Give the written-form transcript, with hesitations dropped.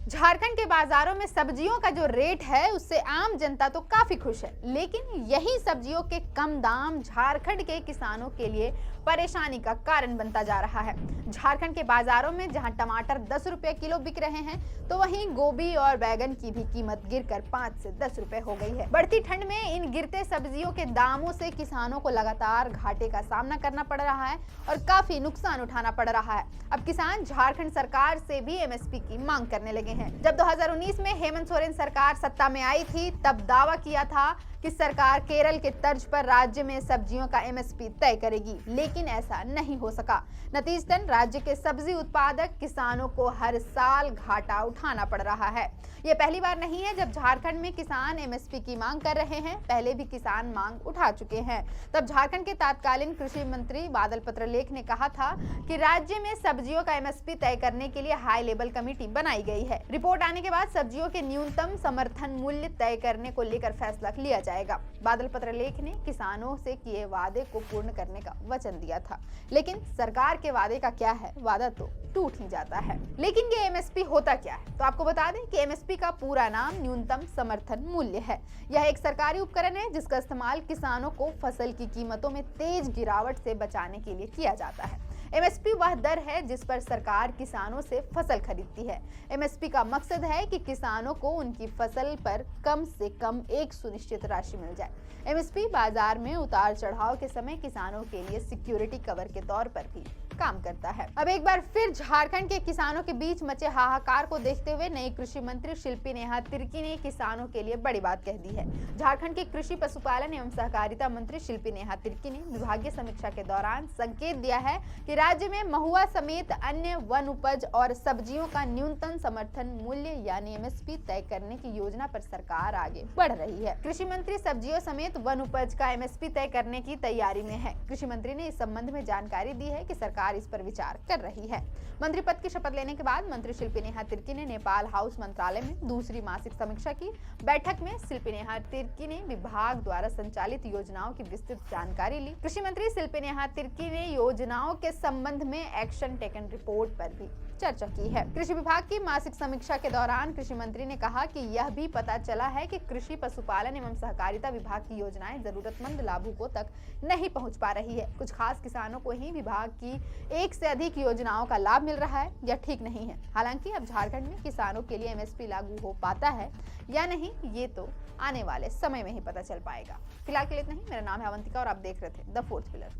झारखंड के बाजारों में सब्जियों का जो रेट है उससे आम जनता तो काफी खुश है, लेकिन यही सब्जियों के कम दाम झारखंड के किसानों के लिए परेशानी का कारण बनता जा रहा है। झारखंड के बाजारों में जहां टमाटर 10 रुपए किलो बिक रहे हैं, तो वहीं गोभी और बैगन की भी कीमत गिरकर 5 से 10 रुपए हो गई है। बढ़ती ठंड में इन गिरते सब्जियों के दामों से किसानों को लगातार घाटे का सामना करना पड़ रहा है और काफी नुकसान उठाना पड़ रहा है। अब किसान झारखंड सरकार से भी एमएसपी की मांग करने लगे हैं। जब 2019 में हेमंत सोरेन सरकार सत्ता में आई थी, तब दावा किया था कि सरकार केरल के तर्ज पर राज्य में सब्जियों का एमएसपी तय करेगी, लेकिन ऐसा नहीं हो सका। नतीजतन राज्य के सब्जी उत्पादक किसानों को हर साल घाटा उठाना पड़ रहा है। ये पहली बार नहीं है जब झारखंड में किसान एमएसपी की मांग कर रहे हैं, पहले भी किसान मांग उठा चुके हैं। तब झारखंड के तत्कालीन कृषि मंत्री बादल पत्रलेख ने कहा था कि राज्य में सब्जियों का एमएसपी तय करने के लिए हाई लेवल कमेटी बनाई गई है। रिपोर्ट आने के बाद सब्जियों के न्यूनतम समर्थन मूल्य तय करने को लेकर फैसला लिया जाएगा। बादल पत्रलेख ने किसानों से किए वादे को पूर्ण करने का वचन दिया था, लेकिन सरकार के वादे का क्या है, वादा तो टूट ही जाता है। लेकिन ये एमएसपी होता क्या है, तो आपको बता दें कि एमएसपी का पूरा नाम न्यूनतम समर्थन मूल्य है। यह एक सरकारी उपकरण है जिसका इस्तेमाल किसानों को फसल की कीमतों में तेज गिरावट से बचाने के लिए किया जाता है। एमएसपी वह दर है जिस पर सरकार किसानों से फसल खरीदती है। एमएसपी का मकसद है कि किसानों को उनकी फसल पर कम से कम एक सुनिश्चित राशि मिल जाए। एमएसपी बाजार में उतार चढ़ाव के समय किसानों के लिए सिक्योरिटी कवर के तौर पर भी काम करता है। अब एक बार फिर झारखंड के किसानों के बीच मचे हाहाकार को देखते हुए नई कृषि मंत्री शिल्पी नेहा तिर्की ने किसानों के लिए बड़ी बात कह दी है। झारखंड के कृषि पशुपालन एवं सहकारिता मंत्री शिल्पी नेहा तिर्की ने विभागीय समीक्षा के दौरान संकेत दिया है कि राज्य में महुआ समेत अन्य वन उपज और सब्जियों का न्यूनतम समर्थन मूल्य यानी एमएसपी तय करने की योजना पर सरकार आगे बढ़ रही है। कृषि मंत्री सब्जियों समेत वन उपज का एमएसपी तय करने की तैयारी में है। कृषि मंत्री ने इस संबंध में जानकारी दी है कि सरकार इस पर विचार कर रही है। मंत्री पद की शपथ लेने के बाद मंत्री शिल्पी नेहा तिर्की ने नेपाल हाउस मंत्रालय में दूसरी मासिक समीक्षा की बैठक में शिल्पी नेहा तिर्की ने विभाग द्वारा संचालित योजनाओं की विस्तृत जानकारी ली। कृषि मंत्री शिल्पी नेहा तिर्की ने योजनाओं के संबंध में एक्शन टेकन रिपोर्ट पर भी चर्चा की है। कृषि विभाग की मासिक समीक्षा के दौरान कृषि मंत्री ने कहा कि यह भी पता चला है कि कृषि पशुपालन एवं सहकारिता विभाग की योजनाएं जरूरतमंद लाभुकों तक नहीं पहुंच पा रही है। कुछ खास किसानों को ही विभाग की एक से अधिक योजनाओं का लाभ मिल रहा है, यह ठीक नहीं है। हालांकि अब झारखंड में किसानों के लिए एमएसपी लागू हो पाता है या नहीं, ये तो आने वाले समय में ही पता चल पाएगा। फिलहाल के लिए इतना ही। मेरा नाम है अवंतिका और आप देख रहे थे द फोर्थ पिलर।